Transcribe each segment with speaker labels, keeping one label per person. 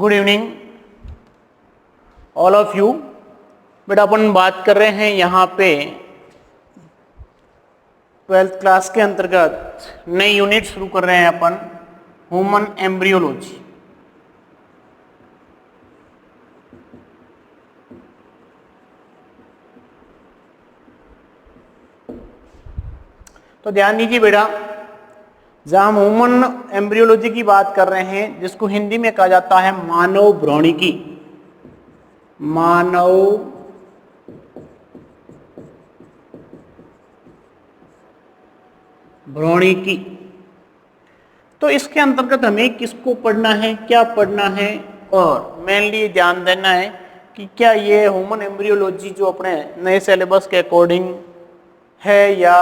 Speaker 1: Good evening all of you. बेटा अपन बात कर रहे हैं यहाँ पे 12th क्लास के अंतर्गत नई यूनिट शुरू कर रहे हैं अपन ह्यूमन एम्ब्रियोलॉजी। तो ध्यान दीजिए बेटा, जहां हम ह्यूमन एम्ब्रियोलॉजी की बात कर रहे हैं जिसको हिंदी में कहा जाता है मानव भ्रूणिकी। मानव भ्रूणिकी, तो इसके अंतर्गत हमें किसको पढ़ना है, क्या पढ़ना है, और मेनली ध्यान देना है कि क्या ये ह्यूमन एम्ब्रियोलॉजी जो अपने नए सिलेबस के अकॉर्डिंग है या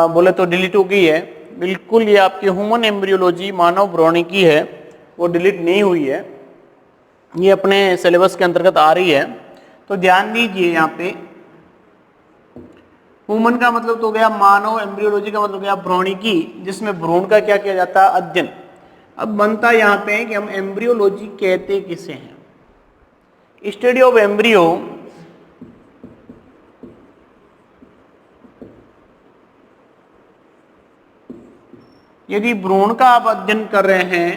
Speaker 1: बोले तो डिलीट हो गई है। बिल्कुल ये आपकी ह्यूमन एम्ब्रियोलॉजी मानव भ्रूणिकी है वो डिलीट नहीं हुई है, ये अपने सिलेबस के अंतर्गत आ रही है। तो ध्यान दीजिए, यहाँ पे ह्यूमन का मतलब तो गया मानव, एम्ब्रियोलॉजी का मतलब गया भ्रूणिकी, जिसमें भ्रूण का क्या किया जाता है, अध्ययन। अब बनता यहाँ पे है कि हम एम्ब्रियोलॉजी कहते किसे हैं। स्टडी ऑफ एम्ब्रियो यदि भ्रूण का आप अध्ययन कर रहे हैं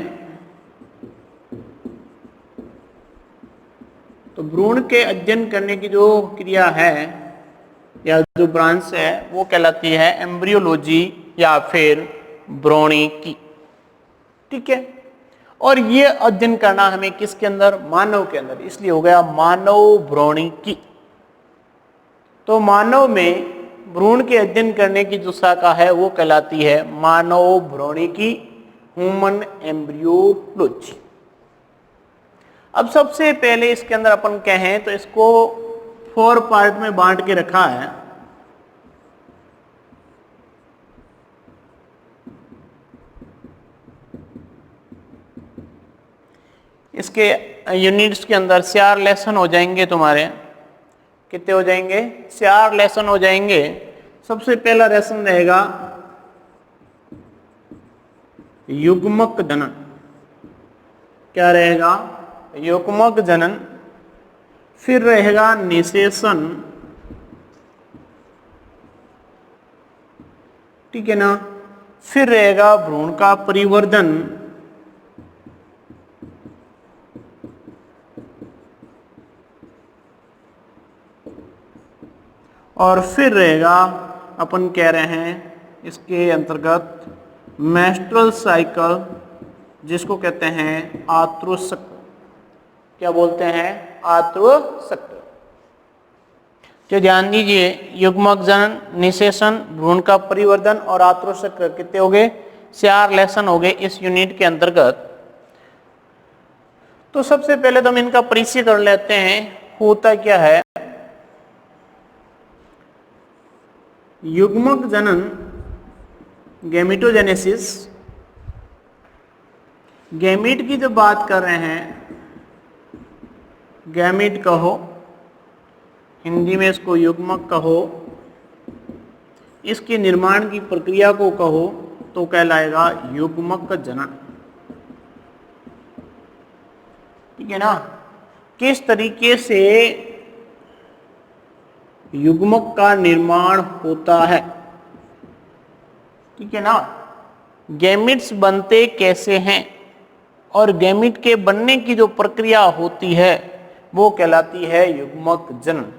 Speaker 1: तो भ्रूण के अध्ययन करने की जो क्रिया है या जो ब्रांच है वो कहलाती है एम्ब्रियोलॉजी या फिर भ्रूणिकी। ठीक है, और ये अध्ययन करना हमें किसके अंदर, मानव के अंदर, इसलिए हो गया मानव भ्रूणिकी। तो मानव में भ्रूण के अध्ययन करने की जो शाखा है वो कहलाती है मानव भ्रूणिकी, ह्यूमन एम्ब्रियोलॉजी। अब सबसे पहले इसके अंदर अपन कहें तो इसको 4 पार्ट में बांट के रखा है। इसके यूनिट्स के अंदर 4 लेसन हो जाएंगे तुम्हारे। कितने हो जाएंगे, 4 लेसन हो जाएंगे। सबसे पहला लेसन रहेगा युग्मक जनन। क्या रहेगा, युग्मक जनन। फिर रहेगा निषेचन, ठीक है ना। फिर रहेगा भ्रूण का परिवर्धन, और फिर रहेगा अपन कह रहे हैं इसके अंतर्गत मेस्ट्रुअल साइकिल, जिसको कहते हैं आत्रोशक्र। क्या बोलते हैं, आत्रोशक्र। तो ध्यान दीजिए, युग्मक जनन, निषेचन, भ्रूण का परिवर्धन और आत्रोशक्र कितने हो गए, 4 लेसन हो गए इस यूनिट के अंतर्गत। तो सबसे पहले तो हम इनका परिचय कर लेते हैं, होता क्या है। युग्मक जनन, गैमेटोजेनेसिस, गैमीट की जब बात कर रहे हैं, गैमीट कहो, हिंदी में इसको युग्मक कहो, इसके निर्माण की प्रक्रिया को कहो तो कहलाएगा युग्मक जनन। ठीक है ना। किस तरीके से युग्मक का निर्माण होता है, ठीक है ना। गैमीट्स बनते कैसे हैं और गैमीट के बनने की जो प्रक्रिया होती है वो कहलाती है युग्मक जनन।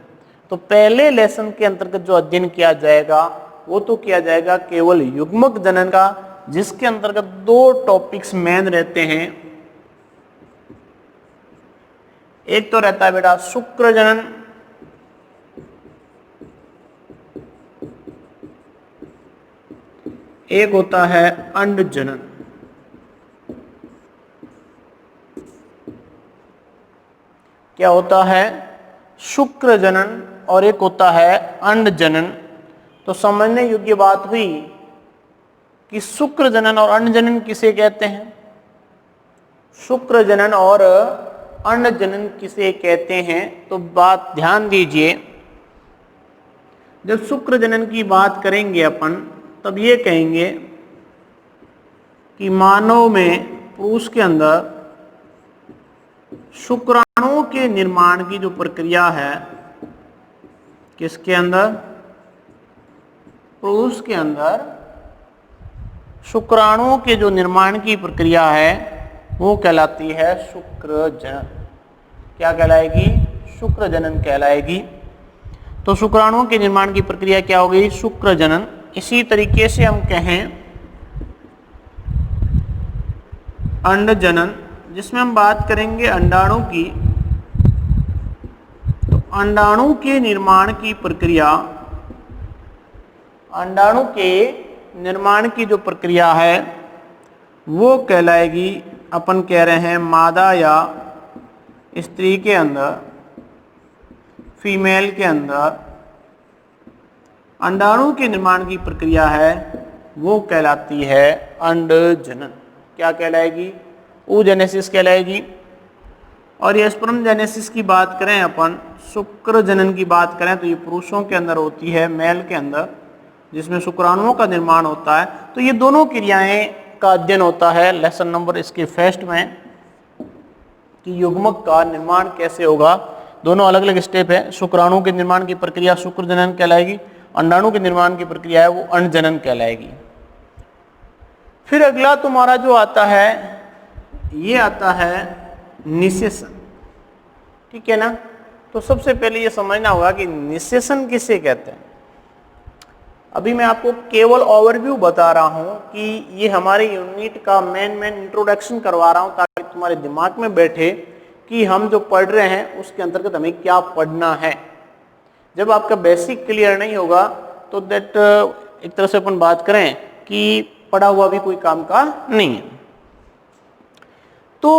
Speaker 1: तो पहले लेसन के अंतर्गत जो अध्ययन किया जाएगा वो तो किया जाएगा केवल युग्मक जनन का, जिसके अंतर्गत 2 टॉपिक्स मेन रहते हैं। एक तो रहता है बेटा शुक्र जनन, एक होता है अंड जनन। क्या होता है, शुक्र जनन और एक होता है अंड जनन। तो समझने योग्य बात हुई कि शुक्र जनन और अंड जनन किसे कहते हैं, शुक्र जनन और अंड जनन किसे कहते हैं। तो बात ध्यान दीजिए, जब शुक्र जनन की बात करेंगे अपन तब ये कहेंगे कि मानव में पुरुष के अंदर शुक्राणुओं के निर्माण की जो प्रक्रिया है, किसके अंदर? पुरुष के अंदर शुक्राणुओं के जो निर्माण की प्रक्रिया है वो कहलाती है शुक्र जनन। क्या कहलाएगी? शुक्र जनन कहलाएगी। तो शुक्राणुओं के निर्माण की प्रक्रिया क्या हो गई? शुक्र जनन। इसी तरीके से हम कहें अंड जनन, जिसमें हम बात करेंगे अंडाणु की। तो अंडाणु के निर्माण की प्रक्रिया, अंडाणु के निर्माण की जो प्रक्रिया है वो कहलाएगी, अपन कह रहे हैं मादा या स्त्री के अंदर, फीमेल के अंदर अंडाणु के निर्माण की प्रक्रिया है वो कहलाती है अंड जनन। क्या कहलाएगी? oogenesis कहलाएगी। और ये स्पर्म जेनेसिस की बात करें, अपन शुक्र जनन की बात करें, तो ये पुरुषों के अंदर होती है, मेल के अंदर, जिसमें शुक्राणुओं का निर्माण होता है। तो ये दोनों क्रियाएं का अध्ययन होता है लेसन नंबर इसके फर्स्ट में, कि युग्मक का निर्माण कैसे होगा। दोनों अलग अलग स्टेप है। शुक्राणु के निर्माण की प्रक्रिया शुक्र जनन कहलाएगी, अंडाणु के निर्माण की प्रक्रिया है वो अंड जनन कहलाएगी। फिर अगला तुम्हारा जो आता है, ये आता है निषेचन। ठीक है ना? तो सबसे पहले ये समझना होगा कि निषेचन किसे कहते हैं। अभी मैं आपको केवल ओवरव्यू बता रहा हूं कि ये हमारे यूनिट का मेन इंट्रोडक्शन करवा रहा हूं, ताकि तुम्हारे दिमाग में बैठे कि हम जो पढ़ रहे हैं उसके अंतर्गत हमें क्या पढ़ना है। जब आपका बेसिक क्लियर नहीं होगा तो दैट एक तरह से अपन बात करें कि पढ़ा हुआ भी कोई काम का नहीं है। तो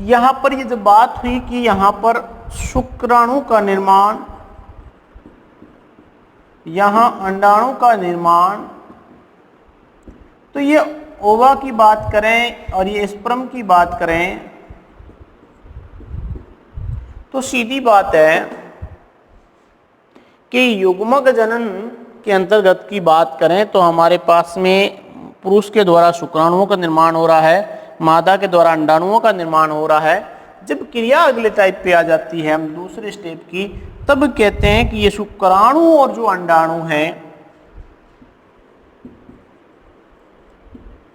Speaker 1: यहां पर ये जब बात हुई कि यहां पर शुक्राणु का निर्माण, यहां अंडाणु का निर्माण, तो ये ओवा की बात करें और ये स्पर्म की बात करें तो सीधी बात है कि युग्मक जनन के अंतर्गत की बात करें तो हमारे पास में पुरुष के द्वारा शुक्राणुओं का निर्माण हो रहा है, मादा के द्वारा अंडाणुओं का निर्माण हो रहा है। जब क्रिया अगले टाइप पे आ जाती है, हम दूसरे स्टेप की, तब कहते हैं कि ये शुक्राणु और जो अंडाणु है,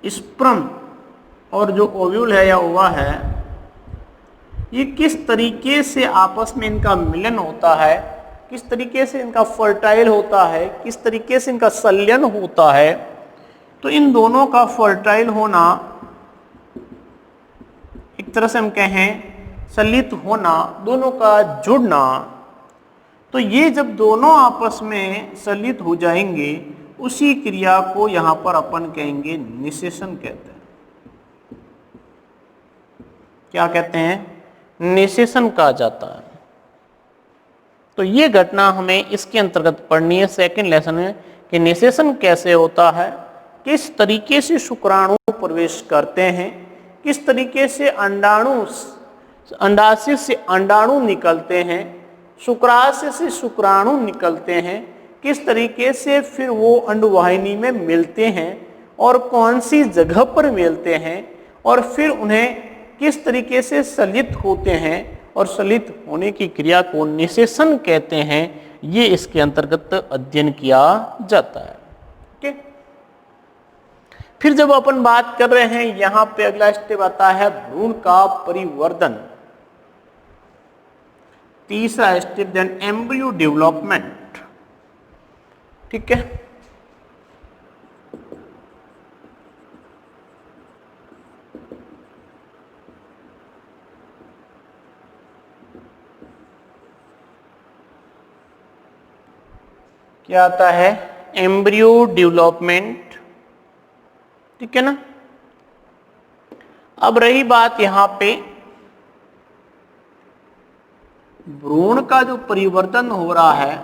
Speaker 1: स्पर्म और जो ओव्यूल है या ओवा है, ये किस तरीके से आपस में इनका मिलन होता है, किस तरीके से इनका फर्टाइल होता है, किस तरीके से इनका संलयन होता है। तो इन दोनों का फर्टाइल होना, एक तरह से हम कहें सलित होना, दोनों का जुड़ना, तो ये जब दोनों आपस में सलित हो जाएंगे, उसी क्रिया को यहां पर अपन कहेंगे निषेचन कहते हैं। क्या कहते हैं? निषेचन कहा जाता है। तो ये घटना हमें इसके अंतर्गत पढ़नी है सेकंड लेसन में, कि निषेचन कैसे होता है, किस तरीके से शुक्राणु प्रवेश करते हैं, किस तरीके से अंडाणु, अंडाशय से अंडाणु निकलते हैं, शुक्राशय से शुक्राणु निकलते हैं, किस तरीके से फिर वो अंडवाहिनी में मिलते हैं और कौन सी जगह पर मिलते हैं, और फिर उन्हें किस तरीके से सलित होते हैं, और सलित होने की क्रिया को निषेचन कहते हैं। ये इसके अंतर्गत अध्ययन किया जाता है। ठीक है? फिर जब अपन बात कर रहे हैं, यहां पे अगला स्टेप आता है भ्रूण का परिवर्धन। तीसरा स्टेप देन एम्ब्रियो डेवलपमेंट। ठीक है? क्या आता है? Embryo development. ठीक है ना? अब रही बात यहां पे भ्रूण का जो परिवर्तन हो रहा है,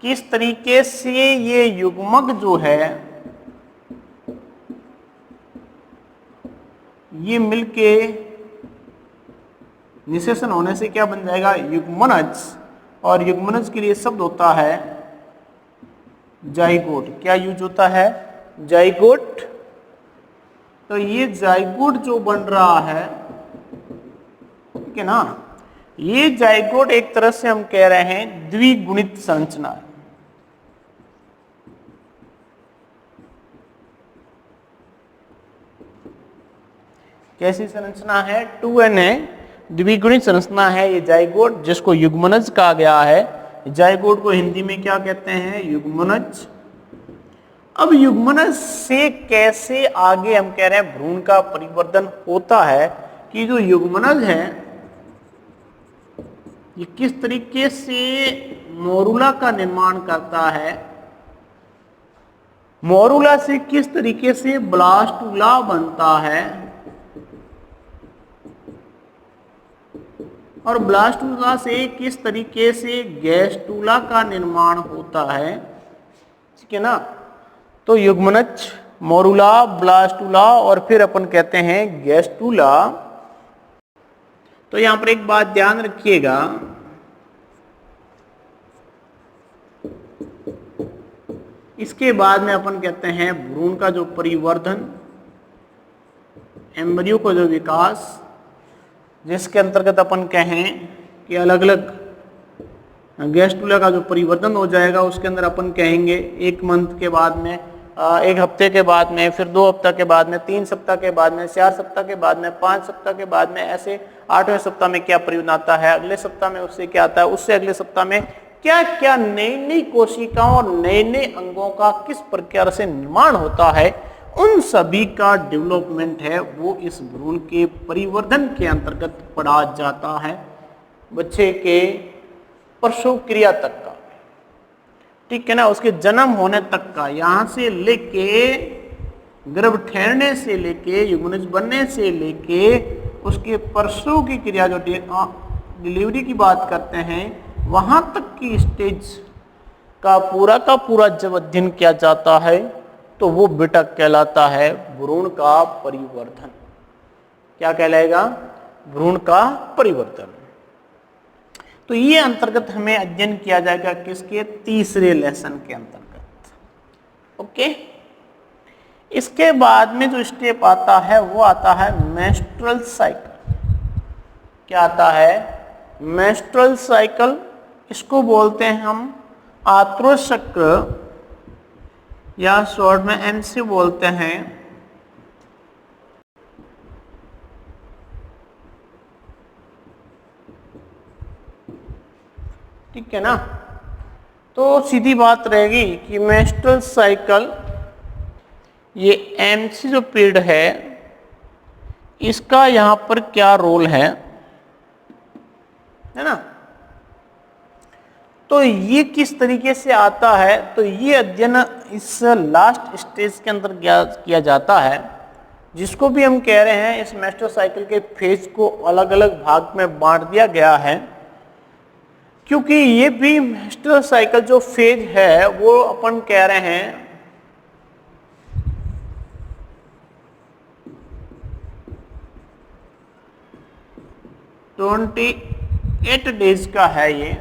Speaker 1: किस तरीके से ये युग्मक जो है ये मिलके निषेचन होने से क्या बन जाएगा? युग्मनज। और युग्मनज के लिए शब्द होता है जाइगोट। क्या यूज होता है? जाइगोट। तो ये जाइगोट जो बन रहा है ठीक है ना। ये जाइगोट एक तरह से हम कह रहे हैं द्विगुणित संरचना है। कैसी संरचना है? 2n है, द्विगुणित संरचना है ये जाइगोट, जिसको युग्मनज कहा गया है। जाइगोट को हिंदी में क्या कहते हैं? युग्मनज। अब युग्मनज से कैसे आगे हम कह रहे हैं भ्रूण का परिवर्धन होता है, कि जो युग्मनज है ये किस तरीके से मोरुला का निर्माण करता है, मोरुला से किस तरीके से ब्लास्टुला बनता है, और ब्लास्टुला से किस तरीके से गैस्टुला का निर्माण होता है, ठीक है ना। तो युग्मनज, मोरुला, ब्लास्टुला और फिर अपन कहते हैं गैस्टुला। तो यहां पर एक बात ध्यान रखिएगा, इसके बाद में अपन कहते हैं भ्रूण का जो परिवर्धन, एम्ब्रियो का जो विकास, जिसके अंतर्गत अपन कहें कि अलग अलग गैस्टुला का जो परिवर्तन हो जाएगा, उसके अंदर अपन कहेंगे 1 मंथ के बाद में, 1 हफ्ते के बाद में, फिर 2 हफ्ता के बाद में, 3 सप्ताह के बाद में, 4 सप्ताह के बाद में, 5 सप्ताह के बाद में, ऐसे 8वें सप्ताह में क्या परिवर्तन आता है, अगले सप्ताह में उससे क्या आता है, उससे अगले सप्ताह में क्या क्या नई नई कोशिकाओं और नए नए अंगों का किस प्रकार से निर्माण होता है, उन सभी का डेवलपमेंट है वो इस भ्रूण के परिवर्धन के अंतर्गत पढ़ा जाता है, बच्चे के प्रसव क्रिया तक का, ठीक है ना, उसके जन्म होने तक का, यहां से लेके गर्भ ठहरने से लेके युग्मनज बनने से लेके उसके प्रसव की क्रिया जो डिलीवरी की बात करते हैं वहां तक की स्टेज का पूरा जब अध्ययन किया जाता है तो वो बेटा कहलाता है भ्रूण का परिवर्धन। क्या कहलाएगा? भ्रूण का परिवर्तन। तो ये अंतर्गत हमें अध्ययन किया जाएगा किसके? तीसरे लेसन के अंतर्गत। ओके, इसके बाद में जो स्टेप आता है वो आता है मेंस्ट्रुअल साइकिल। क्या आता है? Menstrual cycle. इसको बोलते हैं हम आत्रोचक्र या शॉर्ट में एमसी बोलते हैं। ठीक है ना। तो सीधी बात रहेगी कि मेंस्ट्रुअल साइकिल, ये एमसी जो पीरियड है इसका यहां पर क्या रोल है ना। तो ये किस तरीके से आता है, तो ये अध्ययन इस लास्ट स्टेज के अंदर किया जाता है, जिसको भी हम कह रहे हैं इस मेंस्ट्रुअल साइकिल के फेज को अलग अलग भाग में बांट दिया गया है, क्योंकि ये भी मेंस्ट्रुअल साइकिल जो फेज है वो अपन कह रहे हैं ट्वेंटी 8 डेज का है। ये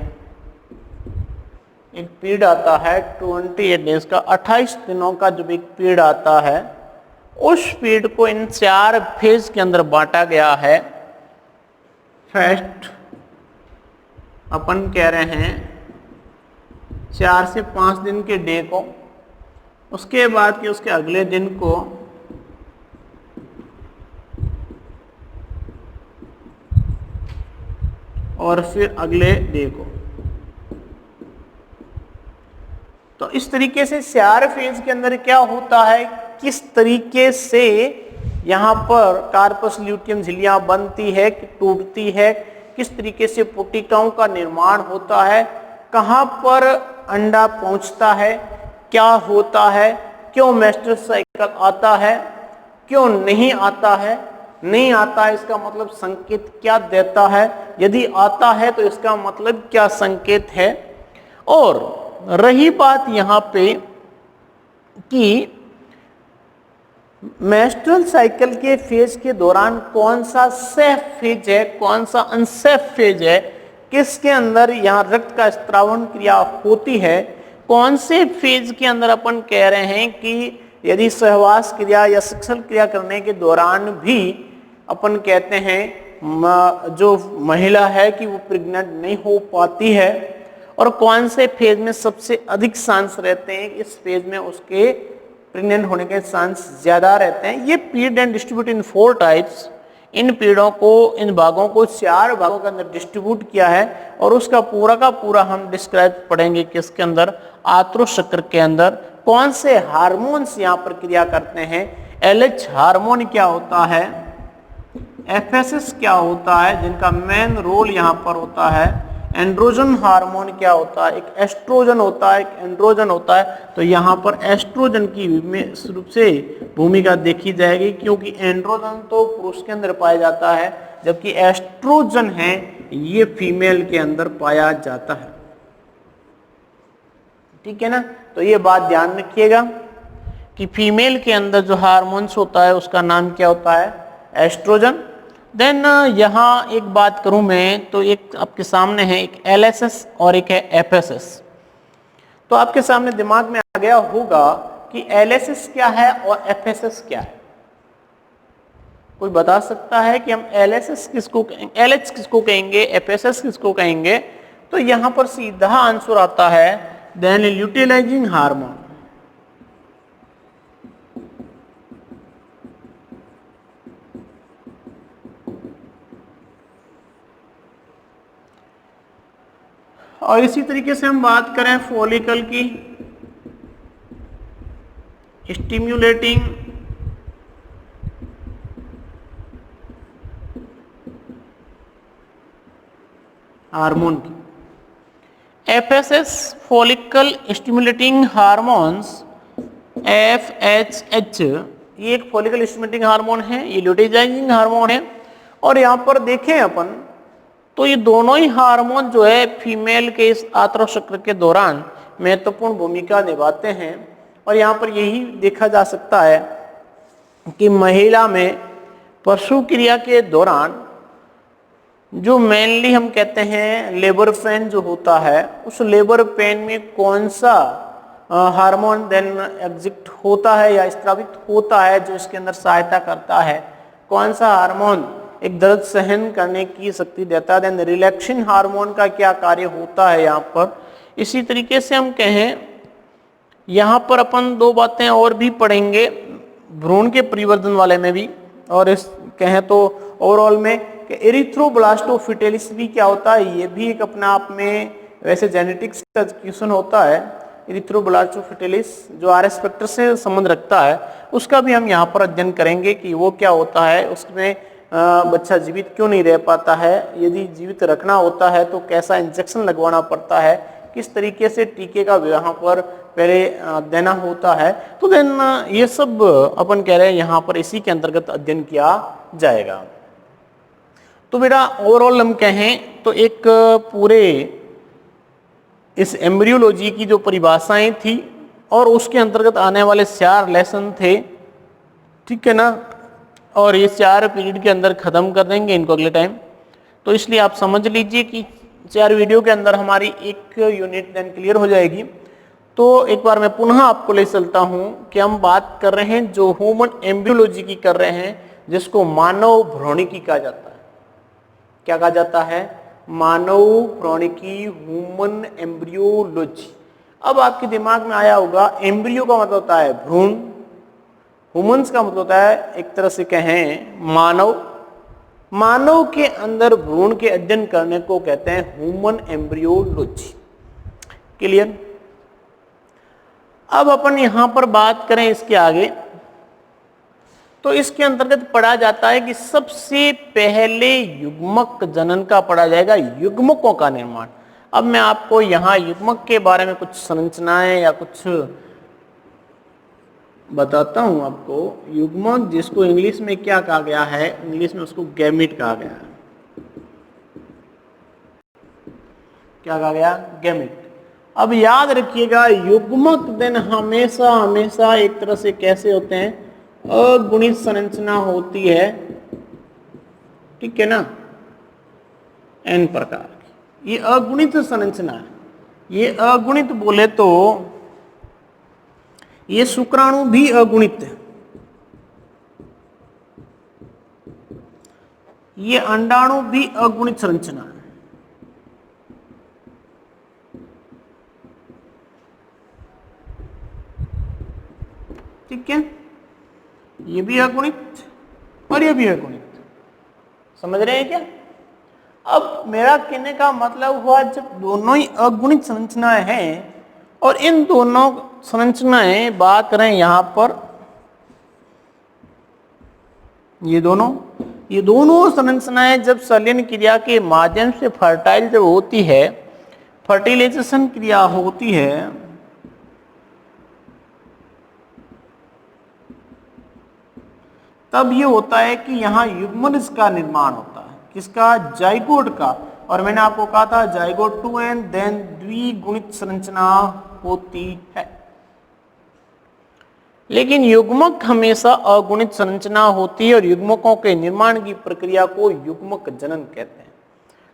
Speaker 1: एक पीरियड आता है 28 डेज का, 28 दिनों का जब एक पीरियड आता है, उस पीरियड को इन 4 फेज के अंदर बांटा गया है। फर्स्ट अपन कह रहे हैं 4 से 5 दिन के डे को, उसके बाद के उसके अगले दिन को, और फिर अगले डे को। तो इस तरीके से 4 फेज के अंदर क्या होता है, किस तरीके से यहाँ पर कार्पस ल्यूटियम झिल्लियां बनती है, टूटती है, किस तरीके से पुटिकाओं का निर्माण होता है, कहाँ पर अंडा पहुंचता है, क्या होता है, क्यों मेंस्ट्रुअल साइकिल आता है, क्यों नहीं आता है, नहीं आता है इसका मतलब संकेत क्या देता है, यदि आता है तो इसका मतलब क्या संकेत है। और रही बात यहाँ पे कि मेंस्ट्रुअल साइकिल के फेज के दौरान कौन सा सेफ फेज है, कौन सा अनसेफ फेज है, किसके अंदर यहाँ रक्त का स्त्रावण क्रिया होती है, कौन से फेज के अंदर अपन कह रहे हैं कि यदि सहवास क्रिया या सेक्सुअल क्रिया करने के दौरान भी अपन कहते हैं जो महिला है कि वो प्रेग्नेंट नहीं हो पाती है, और कौन से फेज में सबसे अधिक चांस रहते हैं, इस फेज में उसके प्रेग्नेंट होने के चांस ज्यादा रहते हैं। ये period and distribute in 4 types. इन पीरियडों को, इन भागों को 4 भागों के अंदर डिस्ट्रीब्यूट किया है, और उसका पूरा का पूरा हम डिस्क्राइब पढ़ेंगे किसके अंदर, आत्रोश चक्र के अंदर। कौन से हार्मोन्स यहाँ पर क्रिया करते हैं, एलएच हार्मोन क्या होता है, एफएसएस क्या होता है, जिनका मेन रोल यहाँ पर होता है, एंड्रोजन हार्मोन क्या होता है, एक एस्ट्रोजन होता है, एक एंड्रोजन होता है। तो यहाँ पर एस्ट्रोजन की रूप से भूमिका देखी जाएगी, क्योंकि एंड्रोजन तो पुरुष के अंदर पाया जाता है, जबकि एस्ट्रोजन है ये फीमेल के अंदर पाया जाता है। ठीक है ना, तो ये बात ध्यान रखिएगा कि फीमेल के अंदर जो हार्मोन्स होता है उसका नाम क्या होता है, एस्ट्रोजन। देन यहाँ एक बात करूं मैं, तो एक आपके सामने है एक एलएसएस और एक है एफएसएस। तो आपके सामने दिमाग में आ गया होगा कि एलएसएस क्या है और एफएसएस क्या है। कोई बता सकता है कि हम एलएसएस किसको, एलएच किसको कहेंगे, एफएसएस किसको कहेंगे? तो यहां पर सीधा आंसर आता है देन ल्यूटिलाइजिंग हार्मोन। और इसी तरीके से हम बात करें फॉलिकल की, स्टिम्युलेटिंग हार्मोन की, एफएसएस फॉलिकल स्टिमुलेटिंग हार्मोन्स, एफएचएच, ये एक फॉलिकल स्टिमुलेटिंग हार्मोन है, ये ल्यूटिलाइजिंग हार्मोन है। और यहाँ पर देखें अपन तो ये दोनों ही हार्मोन जो है फीमेल के इस आत्रोश चक्र के दौरान महत्वपूर्ण भूमिका निभाते हैं। और यहाँ पर यही देखा जा सकता है कि महिला में प्रसूव क्रिया के दौरान जो मेनली हम कहते हैं लेबर पेन जो होता है, उस लेबर पेन में कौन सा हार्मोन देन एग्जिट होता है या स्त्रावित होता है जो इसके अंदर सहायता करता है, कौन सा हार्मोन एक दर्द सहन करने की शक्ति देता है, देन रिलैक्सिंग हार्मोन का क्या कार्य होता है यहाँ पर। इसी तरीके से हम कहें यहाँ पर अपन 2 बातें और भी पढ़ेंगे भ्रूण के परिवर्तन वाले में भी, और इस कहें तो ओवरऑल में कि एरिथ्रोब्लास्टोफिटेलिस भी क्या होता है, ये भी एक अपने आप में वैसे जेनेटिक्स का क्वेश्चन होता है। एरिथ्रोब्लास्टोफिटेलिस जो आरएस फैक्टर से संबंध रखता है, उसका भी हम यहाँ पर अध्ययन करेंगे कि वो क्या होता है, उसमें बच्चा जीवित क्यों नहीं रह पाता है, यदि जीवित रखना होता है तो कैसा इंजेक्शन लगवाना पड़ता है, किस तरीके से टीके का यहाँ पर पहले देना होता है। तो देन ये सब अपन कह रहे हैं यहाँ पर इसी के अंतर्गत अध्ययन किया जाएगा। तो बेटा ओवरऑल हम कहें तो एक पूरे इस एम्ब्रियोलॉजी की जो परिभाषाएं थी और उसके अंतर्गत आने वाले 4 लेसन थे, ठीक है ना, और ये 4 पीरियड के अंदर खत्म कर देंगे इनको अगले टाइम। तो इसलिए आप समझ लीजिए कि 4 वीडियो के अंदर हमारी एक यूनिट देन क्लियर हो जाएगी। तो एक बार मैं पुनः आपको ले चलता हूं कि हम बात कर रहे हैं जो ह्यूमन एम्ब्रियोलॉजी की कर रहे हैं, जिसको मानव भ्रूणिकी कहा जाता है। क्या कहा जाता है? मानव भ्रूणिकी, ह्यूमन एम्ब्रियोलॉजी। अब आपके दिमाग में आया होगा एम्ब्रियो का मतलब होता है भ्रूण, ह्यूमन्स का मतलब होता है एक तरह से कहें मानव। मानव के अंदर भ्रूण के अध्ययन करने को कहते हैं ह्यूमन एम्ब्रियोलॉजी। क्लियर? अब अपन यहां पर बात करें इसके आगे, तो इसके अंतर्गत पढ़ा जाता है कि सबसे पहले युग्मक जनन का पढ़ा जाएगा, युग्मकों का निर्माण। अब मैं आपको यहां युग्मक के बारे में कुछ संरचनाएं या कुछ बताता हूं आपको। युग्मक जिसको इंग्लिश में क्या कहा गया है, इंग्लिश में उसको गैमीट कहा गया है। क्या कहा गया? गैमीट। अब याद रखिएगा युग्मक दिन हमेशा हमेशा एक तरह से कैसे होते हैं, अगुणित संरचना होती है, ठीक है ना, n प्रकार की। ये अगुणित संरचना है। ये अगुणित बोले तो ये शुक्राणु भी अगुणित है। ये अंडाणु भी अगुणित संरचना है। ठीक है, ये भी अगुणित और ये भी अगुणित। समझ रहे हैं क्या? अब मेरा कहने का मतलब हुआ, जब दोनों ही अगुणित संरचनाएं हैं और इन दोनों संरचनाएं बात करें यहां पर, ये दोनों संरचनाएं जब संलयन क्रिया के माध्यम से फर्टाइल जब होती है, फर्टिलाइजेशन क्रिया होती है, तब ये होता है कि यहां युग्मनज का निर्माण होता है। किसका? जाइगोट का। और मैंने आपको कहा था जाइगोट 2n देन द्विगुणित संरचना होती है। लेकिन युग्मक हमेशा अगुणित संरचना होती है और युग्मकों के निर्माण की प्रक्रिया को युग्मक जनन कहते हैं।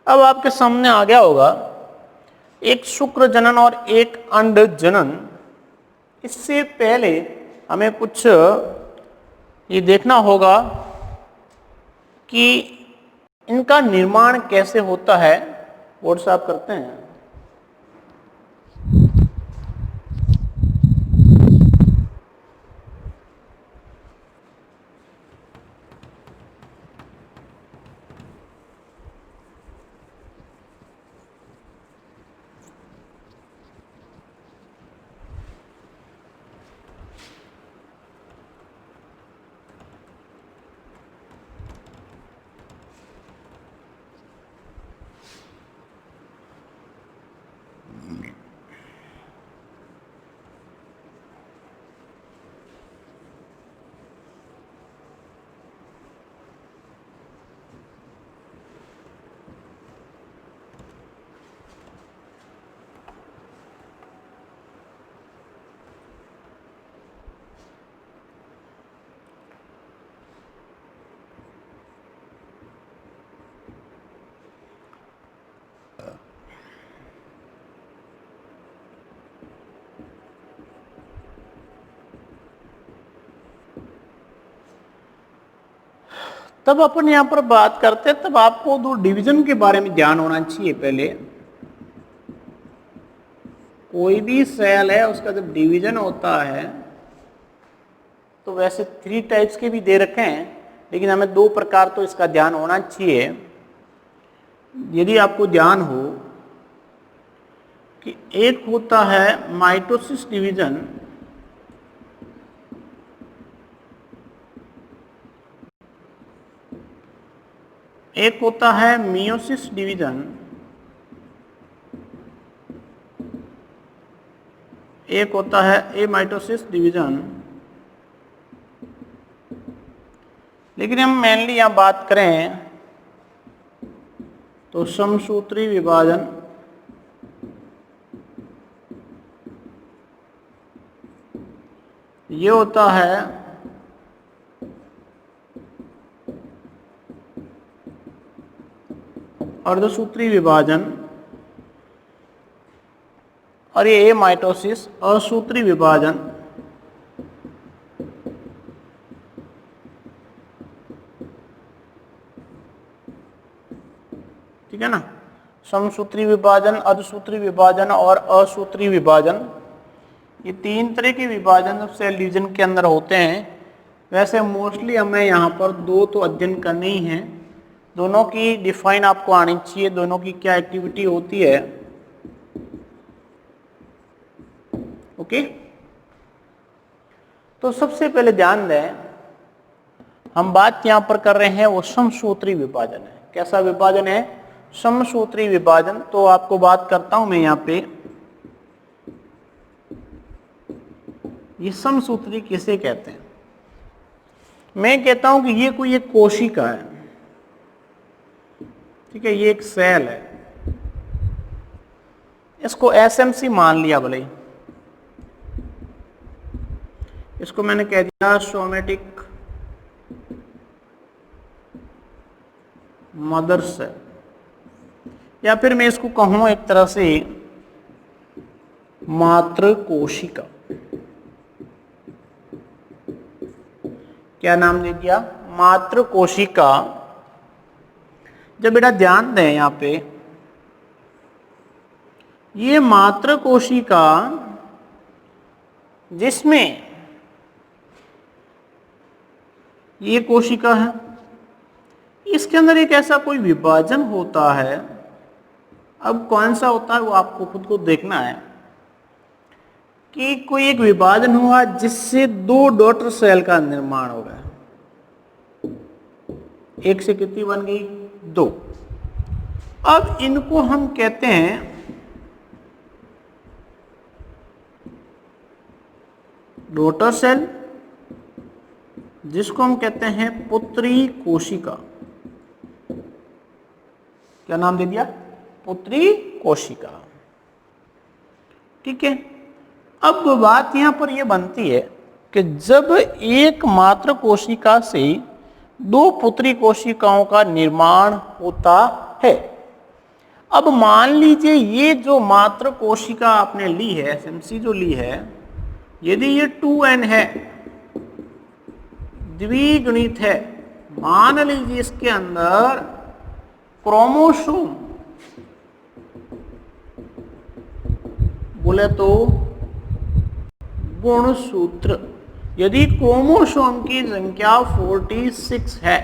Speaker 1: अब आपके सामने आ गया होगा एक शुक्र जनन और एक अंड जनन। इससे पहले हमें कुछ ये देखना होगा कि इनका निर्माण कैसे होता है। बोर्ड साफ करते हैं। तब अपन यहां पर बात करते हैं, तब आपको दो डिवीजन के बारे में ध्यान होना चाहिए। पहले कोई भी सेल है उसका जब डिवीजन होता है तो वैसे 3 टाइप्स के भी दे रखे हैं, लेकिन हमें 2 प्रकार तो इसका ध्यान होना चाहिए। यदि आपको ध्यान हो कि एक होता है माइटोसिस डिवीजन, एक होता है मियोसिस डिवीजन, एक होता है एमाइटोसिस डिवीजन। लेकिन हम मेनली यहां बात करें तो समसूत्री विभाजन, ये होता है अर्धसूत्री विभाजन, और ये एमाइटोसिस असूत्री विभाजन। ठीक है ना? समसूत्री विभाजन, अर्धसूत्री विभाजन और असूत्री विभाजन, ये 3 तरह के विभाजन जब सेल डिवीजन के अंदर होते हैं। वैसे मोस्टली हमें यहाँ पर 2 तो अध्ययन करने ही हैं। दोनों की डिफाइन आपको आनी चाहिए, दोनों की क्या एक्टिविटी होती है। ओके, तो सबसे पहले ध्यान दें, हम बात यहां पर कर रहे हैं वो समसूत्री विभाजन है। कैसा विभाजन है? समसूत्री विभाजन। तो आपको बात करता हूं मैं यहां पे, ये समसूत्री किसे कहते हैं? मैं कहता हूं कि ये कोई एक कोशिका है। ठीक है, ये एक सेल है, इसको एसएमसी मान लिया भले ही, इसको मैंने कह दिया सोमेटिक मदर सेल, या फिर मैं इसको कहूं एक तरह से मातृ कोशिका। क्या नाम दे दिया? मातृ कोशिका। जब बेटा ध्यान दें यहाँ पे, ये मात्र कोशिका जिसमें ये कोशिका है, इसके अंदर एक ऐसा कोई विभाजन होता है। अब कौन सा होता है वो आपको खुद को देखना है कि कोई एक विभाजन हुआ जिससे दो डॉटर सेल का निर्माण हो गया। एक से कितनी बन गई? दो। अब इनको हम कहते हैं डॉटर सेल, जिसको हम कहते हैं पुत्री कोशिका। क्या नाम दे दिया? पुत्री कोशिका। ठीक है। अब बात यहां पर यह बनती है कि जब एक मात्र कोशिका से दो पुत्री कोशिकाओं का निर्माण होता है। अब मान लीजिए ये जो मात्र कोशिका आपने ली है, एसएमसी जो ली है, यदि ये 2n है, द्विगुणित है, मान लीजिए इसके अंदर क्रोमोसोम बोले तो गुणसूत्र, यदि क्रोमोसोम की संख्या 46 है,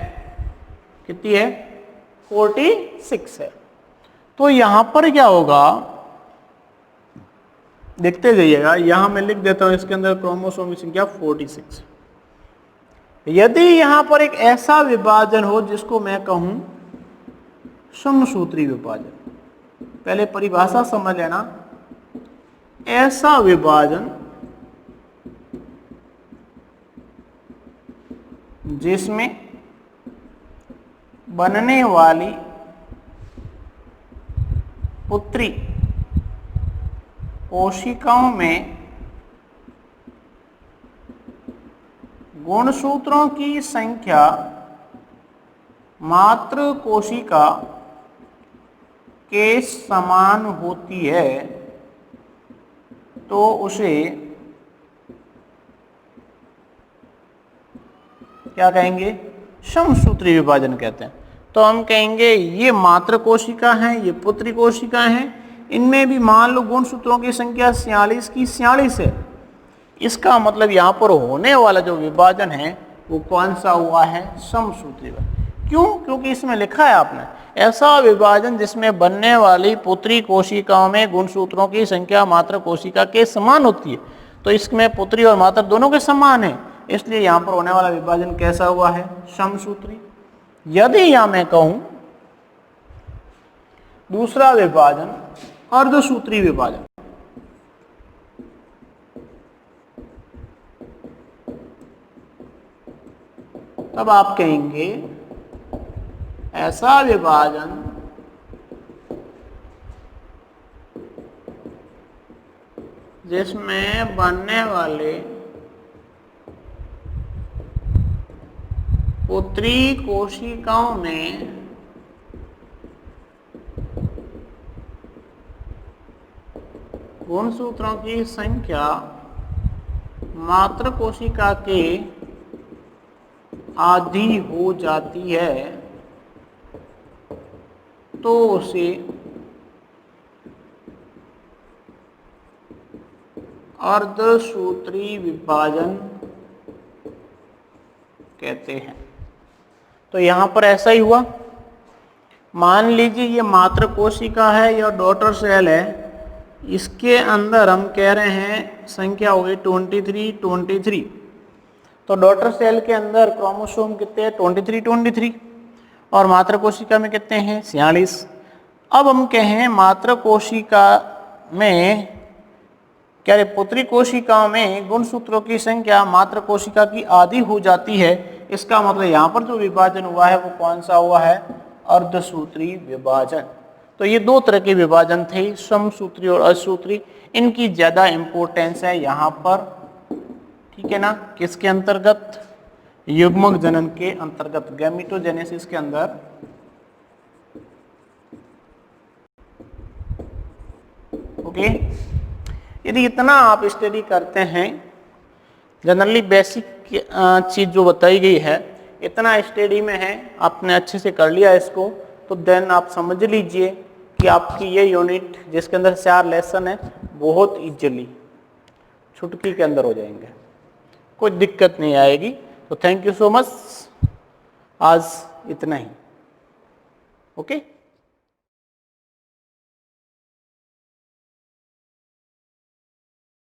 Speaker 1: कितनी है? 46 है, तो यहां पर क्या होगा देखते जाइएगा। यहां मैं लिख देता हूं, इसके अंदर क्रोमोसोम की संख्या 46। यदि यहां पर एक ऐसा विभाजन हो जिसको मैं कहूं समसूत्री विभाजन, पहले परिभाषा समझ लेना। ऐसा विभाजन जिसमें बनने वाली पुत्री कोशिकाओं में गुणसूत्रों की संख्या मात्र कोशिका के समान होती है, तो उसे क्या कहेंगे? समसूत्री विभाजन कहते हैं। तो हम कहेंगे ये मात्र कोशिका है, ये पुत्री कोशिका है, इनमें भी मान लो गुणसूत्रों की संख्या 46 की 46 है। इसका मतलब यहाँ पर होने वाला जो विभाजन है वो कौन सा हुआ है? समसूत्री विभाजन। क्यों? क्योंकि इसमें लिखा है आपने ऐसा विभाजन जिसमें बनने वाली पुत्री कोशिकाओं में गुणसूत्रों की संख्या मात्र कोशिका के समान होती है। तो इसमें पुत्री और मात्र दोनों के समान है, इसलिए यहाँ पर होने वाला विभाजन कैसा हुआ है? समसूत्री। यदि यहां मैं कहूं दूसरा विभाजन अर्धसूत्री विभाजन, तब आप कहेंगे ऐसा विभाजन जिसमें बनने वाले पुत्री कोशिकाओं में गुणसूत्रों की संख्या मात्र कोशिका के आधी हो जाती है, तो उसे अर्धसूत्री विभाजन कहते हैं। तो यहां पर ऐसा ही हुआ। मान लीजिए ये मात्र कोशिका है या डॉटर सेल है, इसके अंदर हम कह रहे हैं संख्या हो गई 23। तो डॉटर सेल के अंदर क्रोमोसोम कितने हैं? 23 और मात्र कोशिका में कितने हैं? 46। अब हम कहें मात्र कोशिका में क्या रे पुत्री कोशिकाओं में गुणसूत्रों की संख्या मात्र कोशिका की आधी हो जाती है। इसका मतलब यहाँ पर जो विभाजन हुआ है वो कौन सा हुआ है? अर्धसूत्री विभाजन। तो ये दो तरह के विभाजन थे, समसूत्री और अर्धसूत्री। इनकी ज्यादा इंपॉर्टेंस है यहाँ पर, ठीक है ना? किसके अंतर्गत? युग्मक जनन के अंतर्गत, गैमेटोजेनेसिस के अंदर। ओके, यदि इतना आप स्टडी करते हैं, जनरली बेसिक चीज जो बताई गई है इतना स्टडी में है, आपने अच्छे से कर लिया इसको, तो देन आप समझ लीजिए कि आपकी ये यूनिट जिसके अंदर 4 लेसन है बहुत इजीली छुटकी के अंदर हो जाएंगे, कोई दिक्कत नहीं आएगी। तो थैंक यू सो मच, आज इतना ही। ओके।